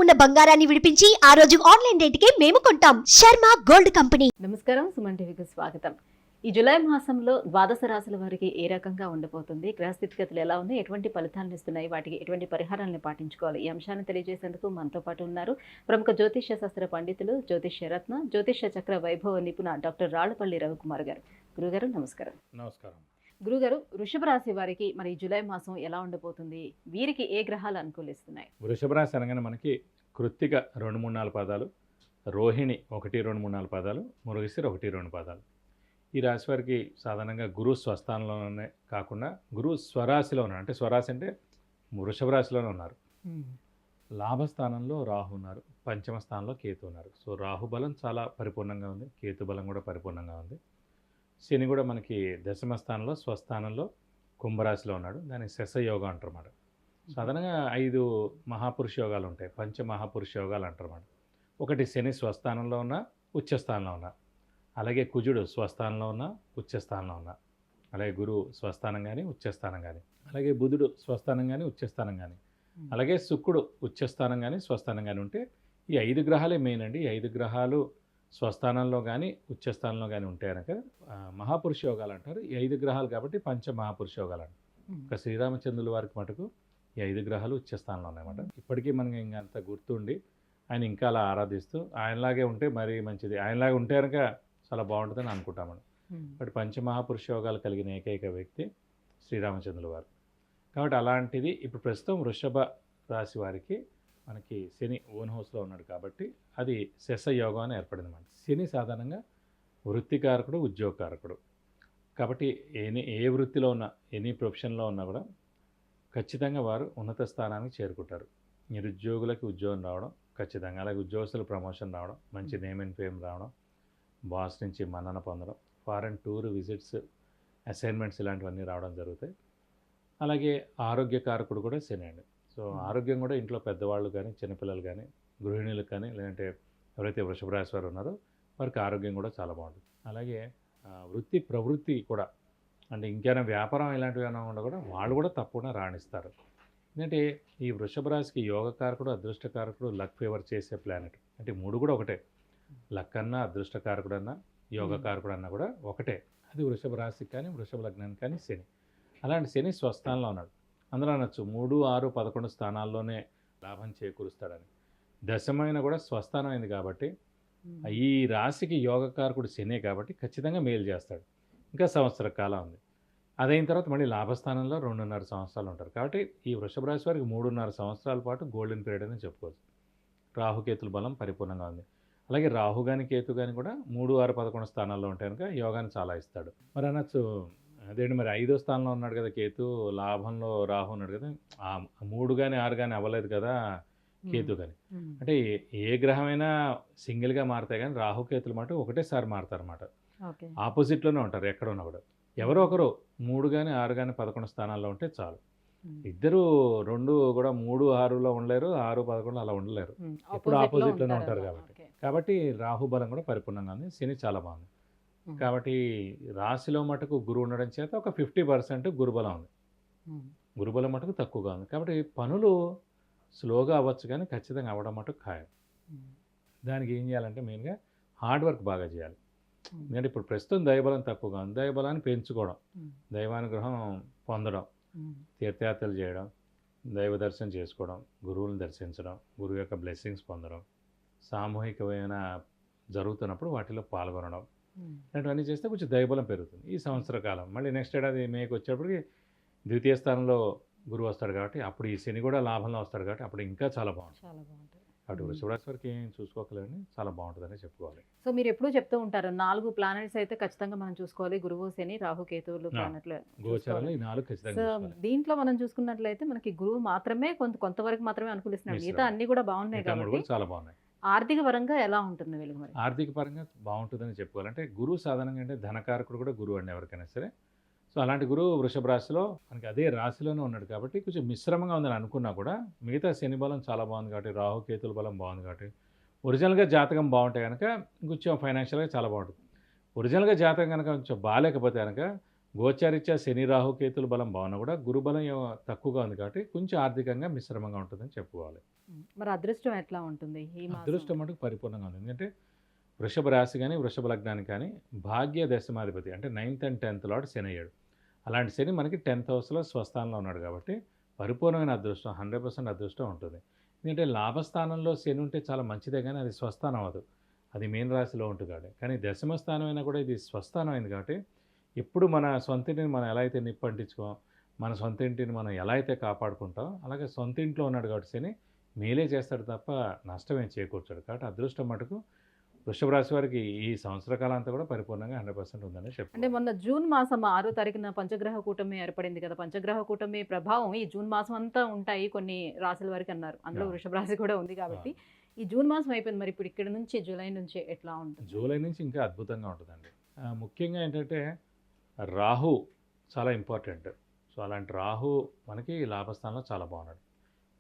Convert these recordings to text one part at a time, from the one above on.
ఉన్న బంగారాన్ని విడిపించి ఆ రోజు ఆన్లైన్ రేటుకే మేము కొంటాం. Sharma gold company. నమస్కారం, సుమన్ టీవీకి స్వాగతం. ఈ జూలై మాసంలో ద్వాదశ రాశుల వారికి ఏ రకంగా ఉండబోతుంది, గ్రహస్థితిగతులు ఎలా ఉన్నాయి, ఎటువంటి ఫలితాలను ఇస్తున్నాయి, వాటికి ఎటువంటి పరిహారాలను పాటించుకోవాలి, ఈ అంశాన్ని తెలియజేసేందుకు మనతో పాటు ఉన్నారు ప్రముఖ జ్యోతిష్య శాస్త్ర పండితులు, జ్యోతిష్య రత్న, జ్యోతిష్య చక్ర వైభవ నిపుణ డాక్టర్ రాళ్లపల్లి రవికుమార్ గారు. గురుగారు నమస్కారం. నమస్కారం. గురుగారు, వృషభ రాశి వారికి మరి జూలై మాసం ఎలా ఉండబోతుంది, వీరికి ఏ గ్రహాలు అనుకూలిస్తున్నాయి? వృషభ రాశి అనగానే మనకి కృత్తిక 2, 3, 4 పాదాలు, రోహిణి 1, 2, 3, 4 పాదాలు, మృగశిర 1, 2 పాదాలు. ఈ రాశి వారికి సాధారణంగా గురు స్వస్థానంలోనే కాకుండా గురు స్వరాశిలో ఉన్నారు. అంటే స్వరాశి అంటే వృషభ రాశిలోనే ఉన్నారు. లాభస్థానంలో రాహు ఉన్నారు, పంచమ స్థానంలో కేతు ఉన్నారు. సో రాహు బలం చాలా పరిపూర్ణంగా ఉంది, కేతు బలం కూడా పరిపూర్ణంగా ఉంది. శని కూడా మనకి దశమ స్థానంలో స్వస్థానంలో కుంభరాశిలో ఉన్నాడు. దాన్ని శశయోగం అంటారు అన్నమాట. సాధారణంగా 5 మహాపురుష యోగాలు ఉంటాయి, పంచ మహాపురుష యోగాలు అంటారు అన్నమాట. ఒకటి శని స్వస్థానంలో ఉన్న, ఉచ్చస్థానంలో ఉన్న, అలాగే కుజుడు స్వస్థానంలో ఉన్న, ఉచ్చస్థానంలో ఉన్న, అలాగే గురువు స్వస్థానం కానీ ఉచ్చస్థానం కానీ, అలాగే బుధుడు స్వస్థానం కానీ ఉచ్చస్థానం కానీ, అలాగే శుక్రుడు ఉచ్చస్థానం కానీ స్వస్థానం కానీ ఉంటే ఈ 5 గ్రహాలే మెయిన్ అండి. ఈ 5 గ్రహాలు స్వస్థానంలో కానీ ఉచ్చస్థానంలో కానీ ఉంటే కనుక మహాపురుష యోగాలు అంటారు. ఈ 5 గ్రహాలు కాబట్టి పంచ మహాపురుష యోగాలు అంటారు. ఒక శ్రీరామచంద్రుల వారికి మటుకు ఈ 5 గ్రహాలు ఉచ్చస్థానంలో ఉన్నాయన్నమాట. ఇప్పటికీ మనకి ఇంకా అంత గుర్తుండి ఆయన ఇంకా అలా ఆరాధిస్తూ ఆయనలాగే ఉంటే మరీ మంచిది, ఆయనలాగే ఉంటే కనుక చాలా బాగుంటుందని అనుకుంటామని. బట్ పంచమహాపురుష యోగాలు కలిగిన ఏకైక వ్యక్తి శ్రీరామచంద్రుల వారు. కాబట్టి అలాంటిది ఇప్పుడు ప్రస్తుతం వృషభ రాశి వారికి మనకి శని ఓన్ హౌస్లో ఉన్నాడు కాబట్టి అది శశయోగం అని ఏర్పడింది అన్నమాట. శని సాధారణంగా వృత్తికారకుడు, ఉద్యోగకారకుడు. కాబట్టి ఏ వృత్తిలో ఉన్నా, ఎనీ ప్రొఫెషన్లో ఉన్నా కూడా ఖచ్చితంగా వారు ఉన్నత స్థానానికి చేరుకుంటారు. నిరుద్యోగులకి ఉద్యోగం రావడం ఖచ్చితంగా, అలాగే ఉద్యోగస్తులకు ప్రమోషన్ రావడం, మంచి నేమ్ అండ్ ఫేమ్ రావడం, బాస్ నుంచి మన్నన పొందడం, ఫారెన్ టూర్ విజిట్స్, అసైన్మెంట్స్ ఇలాంటివన్నీ రావడం జరుగుతాయి. అలాగే ఆరోగ్యకారకుడు కూడా శని అండి. సో ఆరోగ్యం కూడా ఇంట్లో పెద్దవాళ్ళు కానీ, చిన్నపిల్లలు కానీ, గృహిణులకు కానీ, లేదంటే ఎవరైతే వృషభ రాశి వారు ఉన్నారో వారికి ఆరోగ్యం కూడా చాలా బాగుంటుంది. అలాగే వృత్తి ప్రవృత్తి కూడా, అంటే ఇంకేమైనా వ్యాపారం ఇలాంటివి ఏమైనా ఉన్నా కూడా వాళ్ళు కూడా తప్పకుండా రాణిస్తారు. ఎందుకంటే ఈ వృషభ రాశికి యోగకారకుడు, అదృష్టకారకుడు, లక్ ఫేవర్ చేసే ప్లానెట్. అంటే 3 కూడా ఒకటే, లక్ అన్నా, అదృష్టకారకుడు అన్నా, యోగకారకుడు అన్నా కూడా ఒకటే. అది వృషభ రాశికి కానీ, వృషభ లగ్నానికి కానీ శని. అలాంటి శని స్వస్థానంలో ఉన్నాడు. అందులో అనొచ్చు 3, 6, 11 స్థానాల్లోనే లాభం చేకూరుస్తాడని. దశమైన కూడా స్వస్థానం అయింది కాబట్టి ఈ రాశికి యోగకారకుడు శనే కాబట్టి ఖచ్చితంగా మేలు చేస్తాడు. ఇంకా సంవత్సర కాలం ఉంది. అదైన తర్వాత మళ్ళీ లాభస్థానంలో 2.5 సంవత్సరాలు ఉంటారు. కాబట్టి ఈ వృషభ రాశి వారికి 3.5 సంవత్సరాల పాటు గోల్డెన్ పీరియడ్ అని చెప్పుకోవచ్చు. రాహుకేతుల బలం పరిపూర్ణంగా ఉంది. అలాగే రాహు కానీ కేతు కానీ కూడా 3, 6, 11 స్థానాల్లో ఉంటే కనుక యోగాన్ని చాలా ఇస్తాడు. మరి అనొచ్చు, అదేంటి మరి 5వ స్థానంలో ఉన్నాడు కదా కేతు, లాభంలో రాహు ఉన్నాడు కదా, 3 కానీ 6 కానీ అవ్వలేదు కదా కేతు కానీ. అంటే ఏ గ్రహమైనా సింగిల్గా మారుతాయి కానీ రాహుకేతులు మాట ఒకటేసారి మారుతారన్నమాట. ఆపోజిట్లోనే ఉంటారు ఎక్కడ ఉన్నా కూడా. ఎవరో ఒకరు 3 కానీ 6 కానీ 11 స్థానాల్లో ఉంటే చాలు. ఇద్దరు 2 కూడా 3, 6లో ఉండలేరు, 6, 11 అలా ఉండలేరు. ఎప్పుడు ఆపోజిట్లోనే ఉంటారు కాబట్టి రాహు బలం కూడా పరిపూర్ణంగా ఉంది. శని చాలా బాగుంది. కాబట్టి రాశిలో మటుకు గురువు ఉండడం చేత ఒక 50% గురుబలం ఉంది. గురుబలం మటుకు తక్కువగా ఉంది. కాబట్టి పనులు స్లోగా అవ్వచ్చు కానీ ఖచ్చితంగా అవ్వడం మటుకు ఖాయం. దానికి ఏం చేయాలంటే మెయిన్గా హార్డ్ వర్క్ బాగా చేయాలి. ఎందుకంటే ఇప్పుడు ప్రస్తుతం దైవబలం తక్కువగా ఉంది. దైవబలాన్ని పెంచుకోవడం, దైవానుగ్రహం పొందడం, తీర్థయాత్రలు చేయడం, దైవ దర్శనం చేసుకోవడం, గురువులను దర్శించడం, గురువు యొక్క బ్లెస్సింగ్స్ పొందడం, సామూహికమైన జరుగుతున్నప్పుడు వాటిలో పాల్గొనడం, ఇలాంటివన్నీ చేస్తే కొంచెం దైవబలం పెరుగుతుంది ఈ సంవత్సర కాలం. మళ్ళీ నెక్స్ట్ ఏడాది మేకి వచ్చేప్పటికి ద్వితీయ స్థానంలో గురువు వస్తాడు కాబట్టి అప్పుడు ఈ శని కూడా లాభంలో వస్తాడు కాబట్టి అప్పుడు ఇంకా చాలా బాగుంటుంది. అటు వృషభ రాశి వారికి ఏం చూసుకోకలేని చాలా బాగుంటుందని చెప్పుకోవాలి. సో మీరు ఎప్పుడూ చెప్తూ ఉంటారు 4 ప్లానెట్స్ అయితే ఖచ్చితంగా మనం చూసుకోవాలి, గురువు, శని, రాహు, కేతువులు ప్లానెట్లు గోచారాలు ఈ 4 ఖచ్చితంగా. దీంట్లో మనం చూసుకున్నట్లయితే మనకి గురువు మాత్రమే కొంతవరకు మాత్రమే అనుకూలిస్తున్నాడు, మిగతా అన్ని కూడా బాగున్నాయి కాబట్టి చాలా బాగున్నాయి. ఆర్థిక పరంగా ఎలా ఉంటుంది వీళ్ళకి? మరి ఆర్థిక పరంగా బాగుంటుందని చెప్పుకోవాలంటే గురువు సాధారణంగా అంటే ధనకారకుడు కూడా గురువు అండి ఎవరికైనా సరే. సో అలాంటి గురువు వృషభ రాశిలో మనకి అదే రాశిలోనే ఉన్నాడు కాబట్టి కొంచెం మిశ్రమంగా ఉందని అనుకున్నా కూడా మిగతా శని బలం చాలా బాగుంది కాబట్టి, రాహు కేతుల బలం బాగుంది కాబట్టి, ఒరిజినల్గా జాతకం బాగుంటే కనుక కొంచెం ఫైనాన్షియల్గా చాలా బాగుంటుంది. ఒరిజినల్గా జాతకం కనుక కొంచెం బాగాలేకపోతే కనుక గోచారీత్యా శని రాహు కేతుల బలం బాగున్నా కూడా గురుబలం తక్కువగా ఉంది కాబట్టి కొంచెం ఆర్థికంగా మిశ్రమంగా ఉంటుందని చెప్పుకోవాలి. మరి అదృష్టం ఎట్లా ఉంటుంది ఈ మాసం? అదృష్టం మటుకు పరిపూర్ణంగా ఉంది. ఎందుకంటే వృషభ రాశి కానీ వృషభ లగ్నానికి కానీ భాగ్య దశమాధిపతి అంటే 9th and 10th లార్డ్ శని అయ్యాడు. అలాంటి శని మనకి 10th హౌస్లో స్వస్థానంలో ఉన్నాడు కాబట్టి పరిపూర్ణమైన అదృష్టం 100% అదృష్టం ఉంటుంది. ఎందుకంటే లాభస్థానంలో శని ఉంటే చాలా మంచిదే కానీ అది స్వస్థానం అవ్వదు, అది మీన రాశిలో ఉంటుంది కాబట్టి. కానీ దశమ స్థానం అయినా కూడా ఇది స్వస్థానం అయింది కాబట్టి ఎప్పుడు మన సొంత ఇంటిని మనం ఎలా అయితే నిప్పంటించుకోం, మన సొంత ఇంటిని మనం ఎలా అయితే కాపాడుకుంటాం అలాగే సొంత ఇంట్లో ఉన్నాడు కాబట్టి శని మేలే చేస్తాడు తప్ప నష్టమేం చేకూర్చాడు. కాబట్టి అదృష్టం మటుకు వృషభ రాశి వారికి ఈ సంవత్సర కాలం అంతా కూడా పరిపూర్ణంగా 100% ఉందని అంటే చెప్పాలి. మొన్న జూన్ మాసం 6వ తారీఖున పంచగ్రహ కూటమి ఏర్పడింది కదా. పంచగ్రహ కూటమి ప్రభావం ఈ జూన్ మాసం అంతా ఉంటాయి కొన్ని రాశుల వరకు అన్నారు. అందులో వృషభ రాశి కూడా ఉంది కాబట్టి ఈ జూన్ మాసం అయిపోయింది. మరి ఇప్పుడు ఇక్కడ నుంచి జూలై నుంచి ఎట్లా ఉంటుంది? జూలై నుంచి ఇంకా అద్భుతంగా ఉంటుందండి. ముఖ్యంగా ఏంటంటే రాహు చాలా ఇంపార్టెంట్. సో అలాంటి రాహు మనకి లాభస్థానంలో చాలా బాగున్నాడు.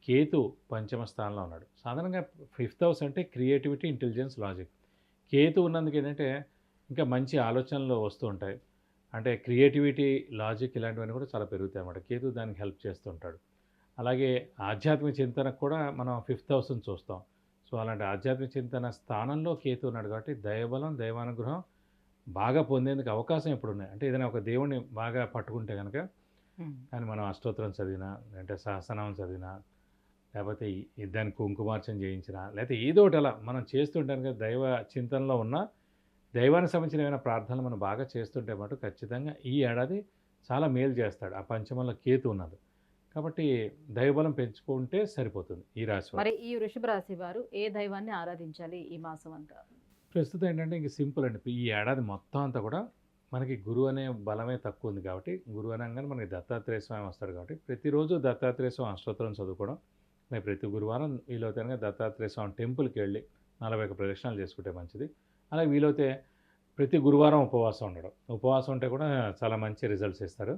కేతు పంచమ స్థానంలో ఉన్నాడు. సాధారణంగా 5th హౌస్ అంటే క్రియేటివిటీ, ఇంటెలిజెన్స్, లాజిక్. కేతు ఉన్నందుకు ఏంటంటే ఇంకా మంచి ఆలోచనలు వస్తూ ఉంటాయి. అంటే క్రియేటివిటీ, లాజిక్ ఇలాంటివన్నీ కూడా చాలా పెరుగుతాయి అన్నమాట. కేతు దానికి హెల్ప్ చేస్తూ ఉంటాడు. అలాగే ఆధ్యాత్మిక చింతనకు కూడా మనం 5th హౌస్ని చూస్తాం. సో అలాంటి ఆధ్యాత్మిక చింతన స్థానంలో కేతు ఉన్నాడు కాబట్టి దైవబలం, దైవానుగ్రహం బాగా పొందేందుకు అవకాశం ఎప్పుడు ఉన్నాయి. అంటే ఏదైనా ఒక దేవుడిని బాగా పట్టుకుంటే కనుక కానీ మనం అష్టోత్తరం చదివినా అంటే సహస్రనామం చదివినా లేకపోతే దాన్ని కుంకుమార్చన చేయించినా లేకపోతే ఏదో ఒకటి అలా మనం చేస్తుంటాం కదా. దైవ చింతనలో ఉన్న దైవానికి సంబంధించిన ఏమైనా ప్రార్థనలు మనం బాగా చేస్తుంటే మటు ఖచ్చితంగా ఈ ఏడాది చాలా మేలు చేస్తాడు. ఆ పంచమంలో కేతు ఉన్నది కాబట్టి దైవబలం పెంచుకుంటే సరిపోతుంది ఈ రాశి వారు. మరి ఈ వృషభ రాశి వారు ఏ దైవాన్ని ఆరాధించాలి ఈ మాసం అంతా? ప్రస్తుతం ఏంటంటే ఇంక సింపుల్ అండి. ఈ ఏడాది మొత్తం అంతా కూడా మనకి గురువు అనే బలమే తక్కువ ఉంది కాబట్టి గురువు అనగానే మనకి దత్తాత్రేయ స్వామి వస్తాడు కాబట్టి ప్రతిరోజు దత్తాత్రేయ స్వామి అష్టోత్తరం చదువుకోవడం. మేము ప్రతి గురువారం వీలవుతే దత్తాత్రేయ స్వామి టెంపుల్కి వెళ్ళి 41 ప్రదక్షిణాలు చేసుకుంటే మంచిది. అలాగే వీలైతే ప్రతి గురువారం ఉపవాసం ఉండడం. ఉపవాసం ఉంటే కూడా చాలా మంచి రిజల్ట్స్ ఇస్తారు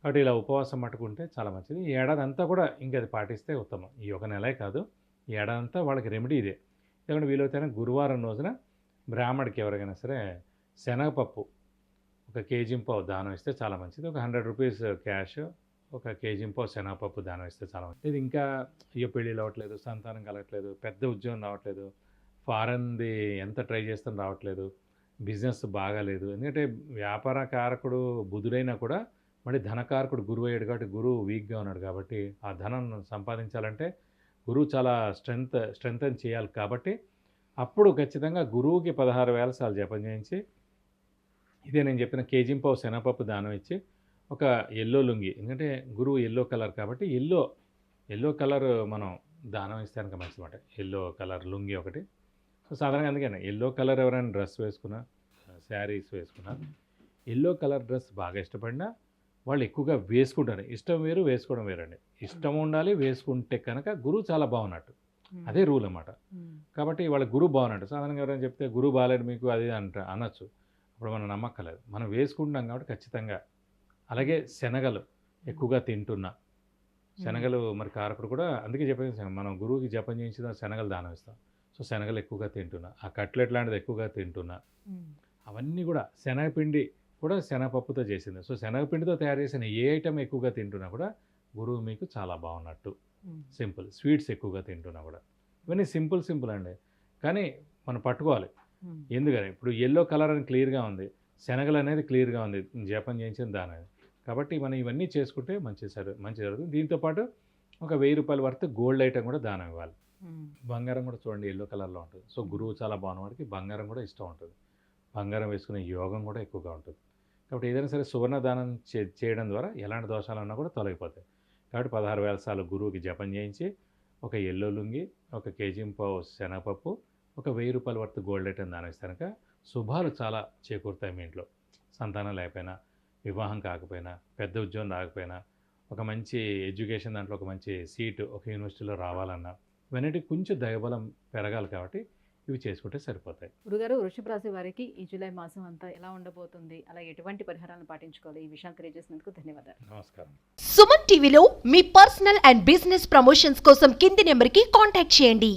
కాబట్టి ఇలా ఉపవాసం పట్టుకుంటే చాలా మంచిది. ఈ ఏడాది అంతా కూడా ఇంక అది పాటిస్తే ఉత్తమం. ఈ ఒక నెలే కాదు, ఈ ఏడాది అంతా వాళ్ళకి రెమెడీ ఇదే. ఎందుకంటే వీలైతే గురువారం రోజున బ్రాహ్మడికి ఎవరికైనా సరే శనగపప్పు 1 kg దానం ఇస్తే చాలా మంచిది. ఒక 100 రూపీస్ క్యాష్, 1 kg శనగపప్పు దానం ఇస్తే చాలా మంచిది. ఇది ఇంకా అయ్యో పెళ్ళిళ్ళు అవ్వట్లేదు, సంతానం కలగట్లేదు, పెద్ద ఉద్యోగం రావట్లేదు, ఫారెన్ది ఎంత ట్రై చేస్తాం రావట్లేదు, బిజినెస్ బాగాలేదు. ఎందుకంటే వ్యాపార కారకుడు బుధుడైనా కూడా మళ్ళీ ధనకారకుడు గురువు అయ్యాడు కాబట్టి గురువు వీక్గా ఉన్నాడు కాబట్టి ఆ ధనం సంపాదించాలంటే గురువు చాలా స్ట్రెంగ్తన్ చేయాలి కాబట్టి అప్పుడు ఖచ్చితంగా గురువుకి 16,000 సార్లు జపం చేయించి ఇదే నేను చెప్పిన కేజీంపావు శనగపప్పు దానం ఇచ్చి ఒక ఎల్లో లుంగి, ఎందుకంటే గురువు ఎల్లో కలర్ కాబట్టి ఎల్లో కలర్ మనం దానం ఇస్తే కనుక మంచిది అన్నమాట. ఎల్లో కలర్ లుంగి ఒకటి. సో సాధారణంగా అందుకని ఎల్లో కలర్ ఎవరైనా డ్రెస్ వేసుకున్నా, శారీస్ వేసుకున్నా, ఎల్లో కలర్ డ్రెస్ బాగా ఇష్టపడినా వాళ్ళు ఎక్కువగా వేసుకుంటారు. ఇష్టం వేరు, వేసుకోవడం వేరండి. ఇష్టం ఉండాలి, వేసుకుంటే కనుక గురువు చాలా బాగున్నట్టు. అదే రూల్ అన్నమాట. కాబట్టి వాళ్ళ గురువు బాగున్నట్టు. సాధారణంగా ఎవరైనా చెప్తే గురువు బాగాలేడు మీకు అది అనొచ్చు. అప్పుడు మనం నమ్మక్కలేదు. మనం వేసుకుంటున్నాం కాబట్టి ఖచ్చితంగా. అలాగే శనగలు ఎక్కువగా తింటున్నా, శనగలు మరి కారకుడు కూడా అందుకే చెప్పేసి మనం గురువుకి జపం చేయించిన శనగలు దానం ఇస్తాం. సో శనగలు ఎక్కువగా తింటున్నా, ఆ కట్లెట్ లాంటిది ఎక్కువగా తింటున్నా, అవన్నీ కూడా శనగపిండి కూడా శనగపప్పుతో చేసింది. సో శనగపిండితో తయారు చేసిన ఏ ఐటమ్ ఎక్కువగా తింటున్నా కూడా గురువు మీకు చాలా బాగున్నట్టు. సింపుల్ స్వీట్స్ ఎక్కువగా తింటున్నా కూడా ఇవన్నీ సింపుల్ అండి. కానీ మనం పట్టుకోవాలి. ఎందుకని ఇప్పుడు ఎల్లో కలర్ అని క్లియర్గా ఉంది, శనగలు అనేది క్లియర్గా ఉంది, జపం చేయించిన దాని కాబట్టి మనం ఇవన్నీ చేసుకుంటే మంచి జరుగుతుంది. దీంతోపాటు ఒక 1000 రూపాయల వరకు గోల్డ్ ఐటమ్ కూడా దానం ఇవ్వాలి. బంగారం కూడా చూడండి ఎల్లో కలర్లో ఉంటుంది. సో గురువు చాలా బాగున్న వాడికి బంగారం కూడా ఇష్టం ఉంటుంది. బంగారం వేసుకునే యోగం కూడా ఎక్కువగా ఉంటుంది. కాబట్టి ఏదైనా సరే సువర్ణ దానం చేయడం ద్వారా ఎలాంటి దోషాలు ఉన్నా కూడా తొలగిపోతాయి. కాబట్టి 16,000 సార్లు గురువుకి జపం చేయించి ఒక ఎల్లో లుంగి, 1 kg శనగపప్పు, ఒక 1000 రూపాయల వరకు గోల్డ్ ఐటమ్ దానం ఇస్తే కనుక శుభాలు చాలా చేకూరుతాయి. మీ ఇంట్లో సంతానం లేకపోయినా, వివాహం కాకపోయినా, పెద్ద ఉద్యోగం రాకపోయినా, ఒక మంచి ఎడ్యుకేషన్ దాంట్లో ఒక మంచి సీటు ఒక యూనివర్సిటీలో రావాలన్నా ఇవన్నిటికి కొంచెం దైవబలం పెరగాలి కాబట్టి ఇవి చేసుకుంటే సరిపోతాయి. గురుగారు, వృషభ రాశి వారికి ఈ జూలై మాసం అంతా ఎలా ఉండబోతుంది, అలాగే ఎటువంటి పరిహారాలను పాటించుకోవాలి, ఈ విషయం తెలియజేసినందుకు ధన్యవాదాలు. నమస్కారం. సుమన్ టీవీలో మీ పర్సనల్ అండ్ బిజినెస్ ప్రమోషన్స్ కోసం కింది నెంబర్కి కాంటాక్ట్ చేయండి.